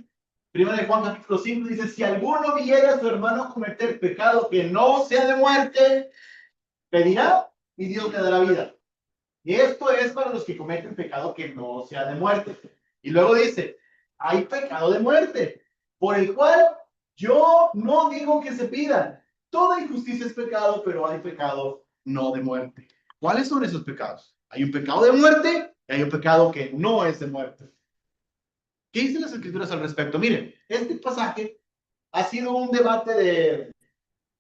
Primera de Juan capítulo 5 dice, si alguno viera a su hermano cometer pecado que no sea de muerte, pedirá y Dios le dará vida. Y esto es para los que cometen pecado que no sea de muerte. Y luego dice, hay pecado de muerte, por el cual yo no digo que se pidan. Toda injusticia es pecado, pero hay pecado no de muerte. ¿Cuáles son esos pecados? Hay un pecado de muerte y hay un pecado que no es de muerte. ¿Qué dicen las escrituras al respecto? Miren, este pasaje ha sido un debate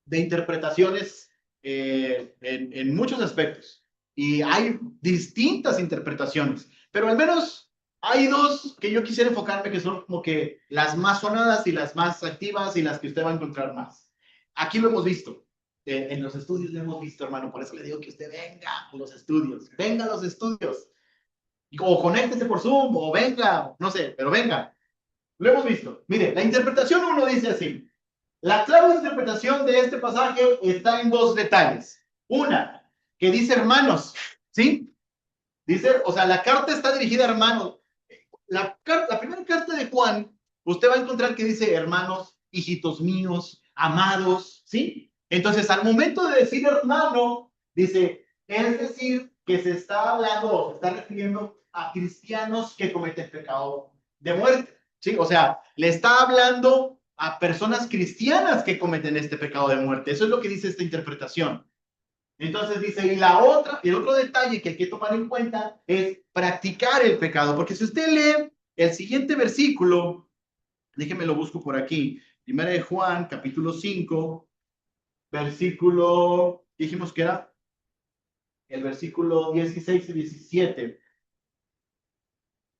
de interpretaciones en muchos aspectos. Y hay distintas interpretaciones, pero al menos hay dos que yo quisiera enfocarme, que son como que las más sonadas y las más activas y las que usted va a encontrar más. Aquí lo hemos visto. En los estudios lo hemos visto, hermano. Por eso le digo que usted venga a los estudios. Venga a los estudios. O conéctese por Zoom, o venga, no sé, pero venga. Lo hemos visto. Mire, la interpretación uno dice así. La clave de interpretación de este pasaje está en dos detalles. Una, que dice hermanos, ¿sí? Dice, o sea, la carta está dirigida a hermanos. La primera carta de Juan, usted va a encontrar que dice hermanos, hijitos míos, amados, ¿sí? Entonces, al momento de decir hermano, dice, es decir, que se está hablando o se está refiriendo a cristianos que cometen pecado de muerte, ¿sí? O sea, le está hablando a personas cristianas que cometen este pecado de muerte. Eso es lo que dice esta interpretación. Entonces dice, y la otra, el otro detalle que hay que tomar en cuenta es practicar el pecado, porque si usted lee el siguiente versículo, déjeme lo busco por aquí, Primera de Juan, capítulo 5, versículo, dijimos que era el versículo 16 y 17.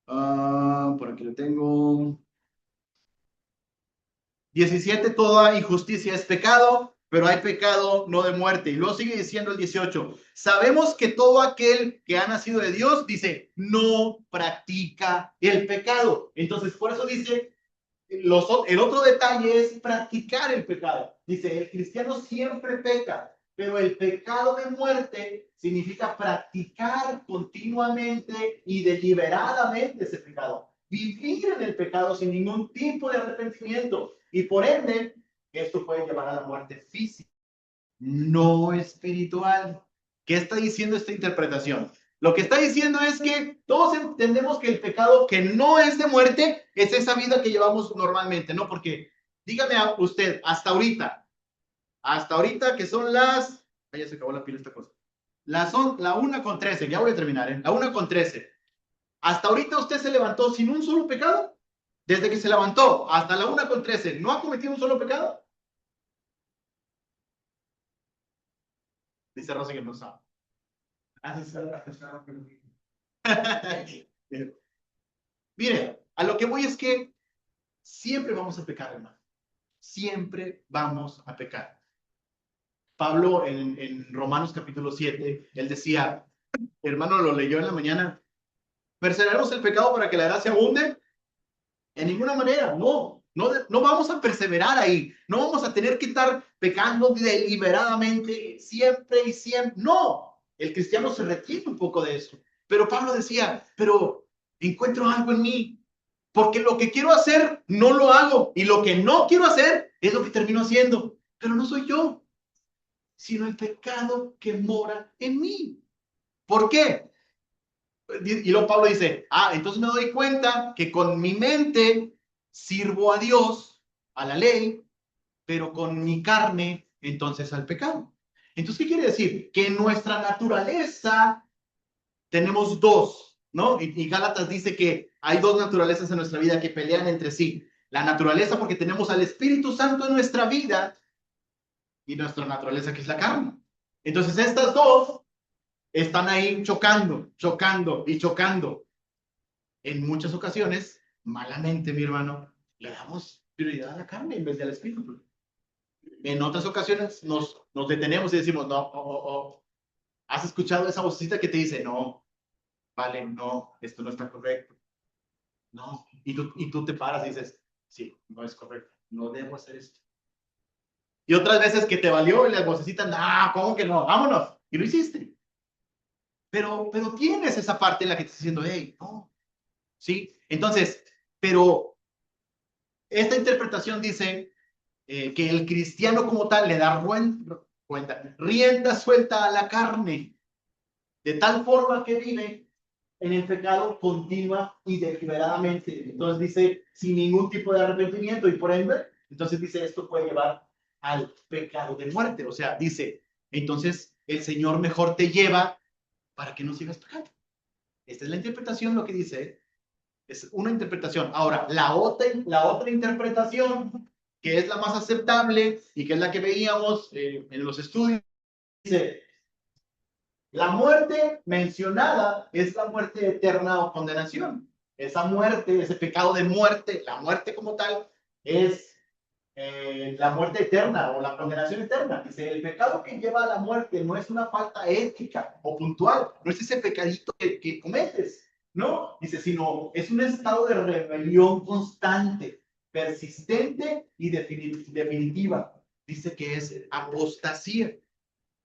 Por aquí lo tengo. 17, toda injusticia es pecado, pero hay pecado no de muerte. Y luego sigue diciendo el 18, sabemos que todo aquel que ha nacido de Dios, dice, no practica el pecado. Entonces, por eso dice, el otro detalle es practicar el pecado. Dice, el cristiano siempre peca, pero el pecado de muerte significa practicar continuamente y deliberadamente ese pecado. Vivir en el pecado sin ningún tipo de arrepentimiento. Y por ende, esto puede llevar a la muerte física, no espiritual. ¿Qué está diciendo esta interpretación? Lo que está diciendo es que todos entendemos que el pecado que no es de muerte es esa vida que llevamos normalmente, ¿no? Porque dígame a usted, hasta ahorita que son las, ay, ya se acabó la pila esta cosa, son la 1:13, ya voy a terminar, ¿eh? La 1:13. Hasta ahorita usted se levantó sin un solo pecado. Desde que se levantó hasta la 1:13, ¿no ha cometido un solo pecado? Dice Rosy que no sabe. Mire, a lo que voy es que siempre vamos a pecar, hermano. Siempre vamos a pecar. Pablo en Romanos capítulo 7, él decía, hermano, lo leyó en la mañana, ¿perseveramos el pecado para que la gracia abunde? En ninguna manera, no vamos a perseverar ahí, no vamos a tener que estar pecando deliberadamente siempre y siempre, no, el cristiano se retiene un poco de eso, pero Pablo decía, pero encuentro algo en mí, porque lo que quiero hacer no lo hago, y lo que no quiero hacer es lo que termino haciendo, pero no soy yo, sino el pecado que mora en mí. ¿Por qué? Y luego Pablo dice, entonces me doy cuenta que con mi mente sirvo a Dios, a la ley, pero con mi carne, entonces al pecado. Entonces, ¿qué quiere decir? Que en nuestra naturaleza tenemos dos, ¿no? Y Gálatas dice que hay dos naturalezas en nuestra vida que pelean entre sí. La naturaleza porque tenemos al Espíritu Santo en nuestra vida y nuestra naturaleza que es la carne. Entonces, estas dos están ahí chocando, chocando y chocando. En muchas ocasiones, malamente, mi hermano, le damos prioridad a la carne en vez del espíritu. En otras ocasiones nos detenemos y decimos, no. ¿Has escuchado esa vocecita que te dice, no, vale, no, esto no está correcto? No. Y tú te paras y dices, sí, no es correcto, no debo hacer esto. Y otras veces que te valió y la vocecita, no, ¿cómo que no? Vámonos. Y lo hiciste. Pero tienes esa parte en la que te está diciendo, hey, no. ¿Sí? Entonces, pero esta interpretación dice que el cristiano como tal le da rienda suelta a la carne, de tal forma que vive en el pecado continua y deliberadamente. Entonces dice, sin ningún tipo de arrepentimiento y por ende, entonces dice, esto puede llevar al pecado de muerte. O sea, dice, entonces el Señor mejor te lleva para que no sigas pecando. Esta es la interpretación, lo que dice. Es una interpretación. Ahora, la otra interpretación, que es la más aceptable y que es la que veíamos en los estudios, dice, la muerte mencionada es la muerte eterna o condenación. Esa muerte, ese pecado de muerte, la muerte como tal, es la muerte eterna o la condenación eterna. Dice, el pecado que lleva a la muerte no es una falta ética o puntual, no es ese pecadito que cometes, no, dice, sino es un estado de rebelión constante, persistente y definitiva. Dice que es apostasía,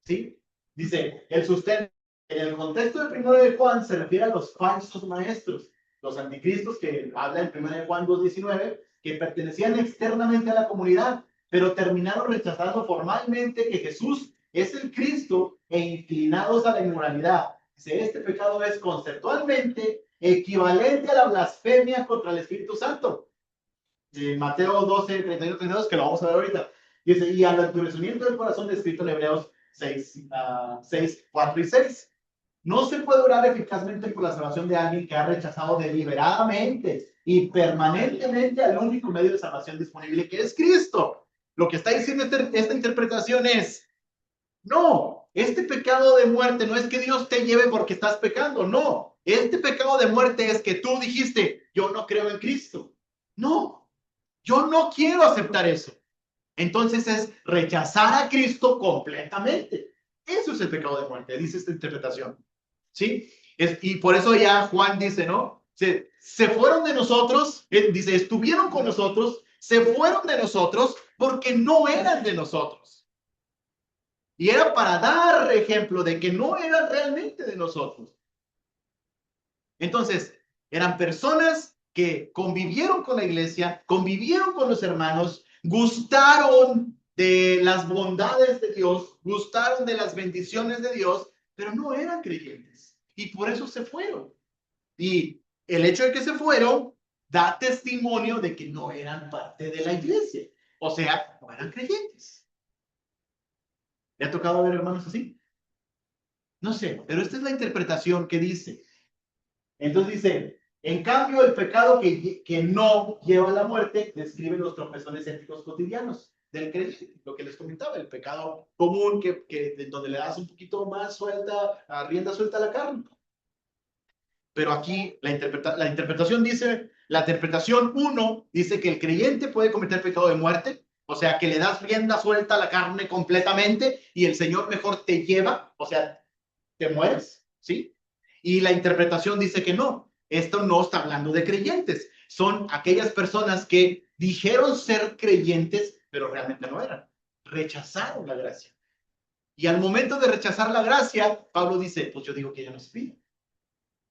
¿sí? Dice, el sustento, en el contexto de 1 de Juan se refiere a los falsos maestros, los anticristos que habla en 1 de Juan 2:19, que pertenecían externamente a la comunidad, pero terminaron rechazando formalmente que Jesús es el Cristo e inclinados a la inmoralidad. Dice, este pecado es conceptualmente equivalente a la blasfemia contra el Espíritu Santo. Mateo 12, 31, 32, que lo vamos a ver ahorita. Dice, y al endurecimiento del corazón descrito en Hebreos 6, 4 y 6. No se puede orar eficazmente por la salvación de alguien que ha rechazado deliberadamente y permanentemente al único medio de salvación disponible, que es Cristo. Lo que está diciendo esta interpretación es, no, este pecado de muerte no es que Dios te lleve porque estás pecando, no. Este pecado de muerte es que tú dijiste, yo no creo en Cristo. No, yo no quiero aceptar eso. Entonces es rechazar a Cristo completamente. Eso es el pecado de muerte, dice esta interpretación. ¿Sí? Y por eso ya Juan dice, ¿no? Se fueron de nosotros, dice, estuvieron con nosotros, se fueron de nosotros porque no eran de nosotros. Y era para dar ejemplo de que no eran realmente de nosotros. Entonces, eran personas que convivieron con la iglesia, convivieron con los hermanos, gustaron de las bondades de Dios, gustaron de las bendiciones de Dios, pero no eran creyentes. Y por eso se fueron. Y el hecho de que se fueron da testimonio de que no eran parte de la iglesia. O sea, no eran creyentes. ¿Le ha tocado ver hermanos así? No sé, pero esta es la interpretación que dice. Entonces dice, en cambio, el pecado que no lleva a la muerte describe los tropezones éticos cotidianos del creyente, lo que les comentaba, el pecado común donde le das un poquito más suelta, a rienda suelta a la carne. Pero aquí la interpretación dice, la interpretación 1 dice que el creyente puede cometer pecado de muerte, o sea, que le das rienda suelta a la carne completamente y el Señor mejor te lleva, o sea, te mueres, ¿sí? Y la interpretación dice que no, esto no está hablando de creyentes, son aquellas personas que dijeron ser creyentes, pero realmente no eran, rechazaron la gracia. Y al momento de rechazar la gracia, Pablo dice, pues yo digo que ya no es vida,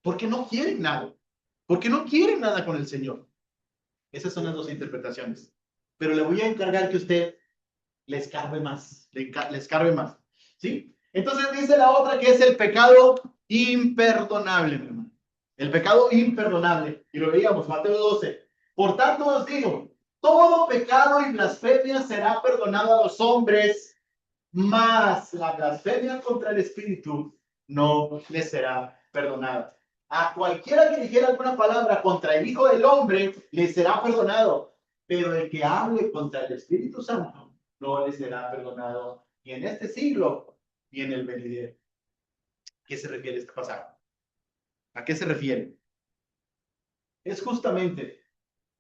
porque no quieren nada, porque no quieren nada con el Señor. Esas son las dos interpretaciones. Pero le voy a encargar que usted le escarbe más, le escarbe más, ¿sí? Entonces dice la otra que es el pecado imperdonable, mi hermano. El pecado imperdonable. Y lo veíamos, Mateo 12. Por tanto os digo, todo pecado y blasfemia será perdonado a los hombres, mas la blasfemia contra el Espíritu no les será perdonada. A cualquiera que dijera alguna palabra contra el Hijo del Hombre, le será perdonado. Pero el que hable contra el Espíritu Santo, no le será perdonado ni en este siglo ni en el venidero. ¿A qué se refiere este pasaje? ¿A qué se refiere? Es justamente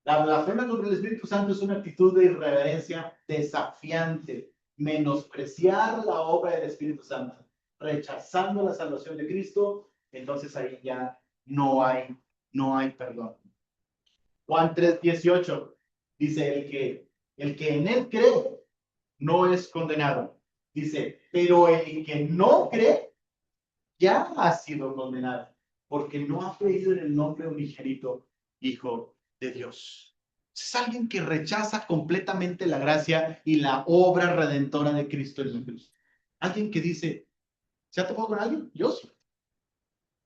la blasfemia contra el Espíritu Santo es una actitud de irreverencia desafiante, menospreciar la obra del Espíritu Santo, rechazando la salvación de Cristo, entonces ahí ya no hay perdón. Juan 3:18 dice el que en él cree no es condenado. Dice, pero el que no cree ya ha sido condenado, porque no ha creído en el nombre unigénito Hijo de Dios. Es alguien que rechaza completamente la gracia y la obra redentora de Cristo en la cruz. Alguien que dice, ¿se ha topado con alguien? Yo sí.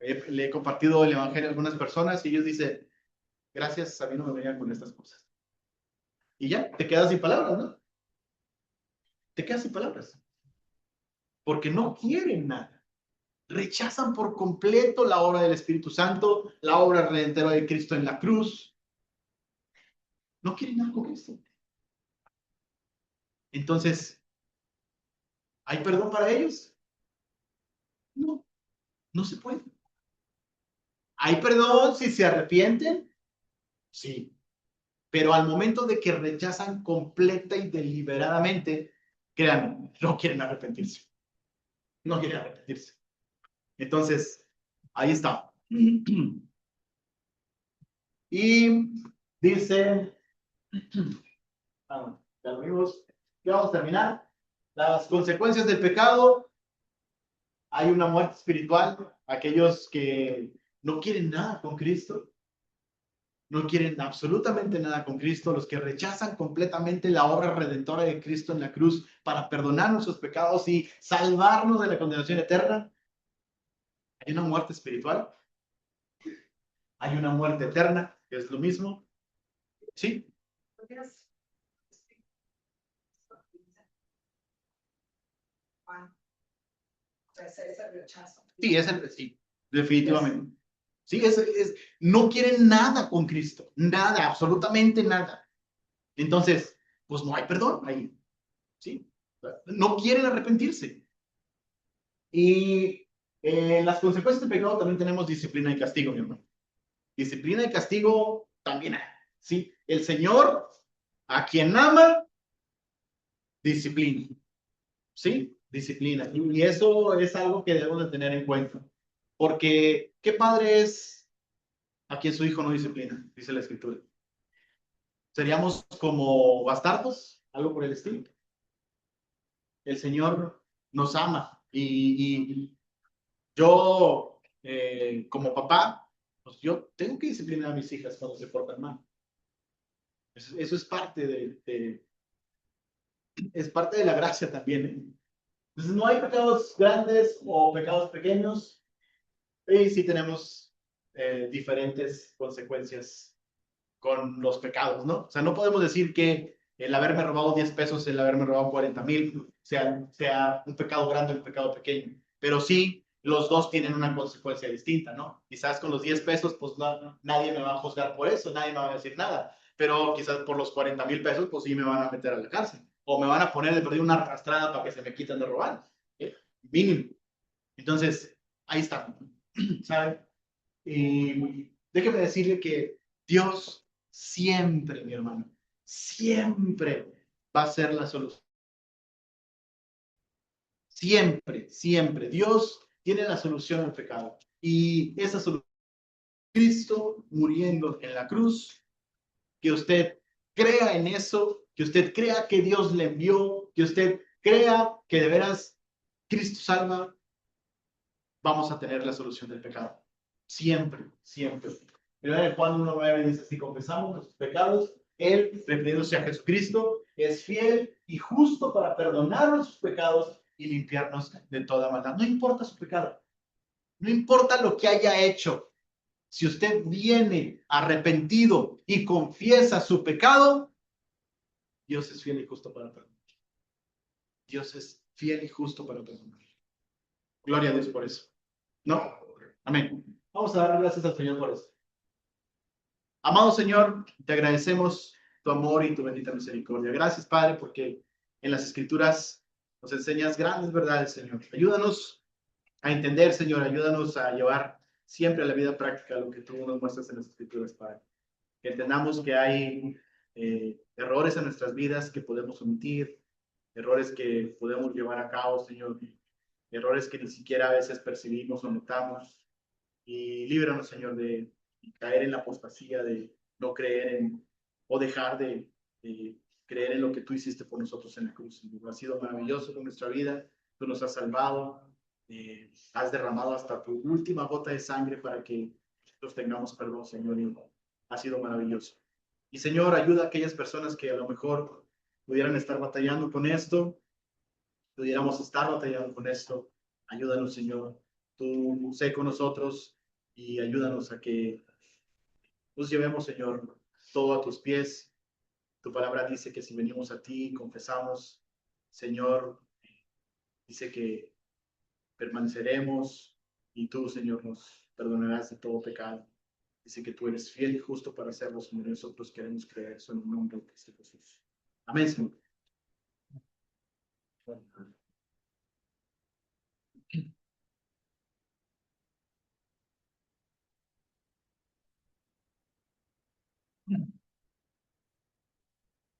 Le he compartido el evangelio a algunas personas y ellos dicen, gracias, a mí no me venían con estas cosas. Y ya, te quedas sin palabras, ¿no? Te quedas sin palabras. porque no quieren nada. Rechazan por completo la obra del Espíritu Santo, la obra redentora de Cristo en la cruz. No quieren nada con Cristo. Entonces, ¿hay perdón para ellos? No, no se puede. ¿Hay perdón si se arrepienten? Sí. Pero al momento de que rechazan completa y deliberadamente, créanme, no quieren arrepentirse. No quieren arrepentirse. Entonces, ahí está. Y dice, amigos, ya vamos a terminar. Las consecuencias del pecado, hay una muerte espiritual. Aquellos que no quieren nada con Cristo, no quieren absolutamente nada con Cristo, los que rechazan completamente la obra redentora de Cristo en la cruz para perdonar nuestros pecados y salvarnos de la condenación eterna. Hay una muerte espiritual, hay una muerte eterna, que es lo mismo. Sí, sí, sí, definitivamente. Sí, no quieren nada con Cristo, nada, absolutamente nada. Entonces, pues no hay perdón ahí, ¿sí? No quieren arrepentirse. Y las consecuencias del pecado también tenemos disciplina y castigo, mi hermano. Disciplina y castigo también hay, ¿sí? El Señor, a quien ama, disciplina, ¿sí? Disciplina. Y eso es algo que debemos de tener en cuenta. Porque, ¿qué padre es a quien su hijo no disciplina? Dice la Escritura. ¿Seríamos como bastardos? Algo por el estilo. El Señor nos ama y yo, como papá, pues yo tengo que disciplinar a mis hijas cuando se portan mal. Eso es parte es parte de la gracia también, ¿eh? Entonces no hay pecados grandes o pecados pequeños, y sí tenemos diferentes consecuencias con los pecados, ¿no? O sea, no podemos decir que el haberme robado 10 pesos, el haberme robado 40,000, sea un pecado grande o un pecado pequeño. Pero sí, los dos tienen una consecuencia distinta, ¿no? Quizás con los 10 pesos, pues nadie me va a juzgar por eso, nadie me va a decir nada. Pero quizás por los 40,000 pesos, pues sí me van a meter a la cárcel. O me van a poner de perder una arrastrada para que se me quiten de robar. Mínimo. Entonces, ahí está. ¿Saben? Y déjeme decirle que Dios siempre, mi hermano, siempre va a ser la solución. Siempre, siempre. Dios tiene la solución al pecado. Y esa solución, Cristo muriendo en la cruz, que usted crea en eso, que usted crea que Dios le envió, que usted crea que de veras Cristo salva, vamos a tener la solución del pecado. Siempre, siempre. Primero en Juan 1:9 dice, si confesamos nuestros pecados, Él, refiriéndose a Jesucristo, es fiel y justo para perdonar nuestros pecados y limpiarnos de toda maldad. No importa su pecado, no importa lo que haya hecho. Si usted viene arrepentido y confiesa su pecado, Dios es fiel y justo para perdonar. Dios es fiel y justo para perdonar. Gloria a Dios por eso. ¿No? Amén. Vamos a dar gracias al Señor por eso. Amado Señor, te agradecemos tu amor y tu bendita misericordia. Gracias, Padre, porque en las Escrituras nos enseñas grandes verdades, Señor. Ayúdanos a entender, Señor. Ayúdanos a llevar siempre a la vida práctica lo que tú nos muestras en las Escrituras, Padre. Que entendamos que hay errores en nuestras vidas que podemos omitir, errores que podemos llevar a cabo, Señor. Errores que ni siquiera a veces percibimos o notamos. Y líbranos, Señor, de caer en la apostasía, de no creer en o dejar de creer en lo que tú hiciste por nosotros en la cruz. Tú has sido maravilloso con nuestra vida, tú nos has salvado, has derramado hasta tu última gota de sangre para que nosotros tengamos perdón, Señor, y ha sido maravilloso. Y Señor, ayuda a aquellas personas que a lo mejor pudieran estar batallando con esto, pudiéramos estar batallando con esto. Ayúdanos, Señor. Tú sé con nosotros y ayúdanos a que nos llevemos, Señor, todo a tus pies. Tu palabra dice que si venimos a ti, confesamos, Señor, dice que permaneceremos y tú, Señor, nos perdonarás de todo pecado. Dice que tú eres fiel y justo para hacerlo, Señor. Nosotros queremos creer eso en el nombre de Cristo Jesús. Amén, Señor.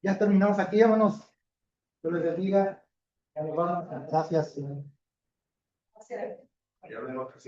Ya terminamos aquí, hermanos. Dios les bendiga. Ya nos vamos. Gracias. Ya hablamos.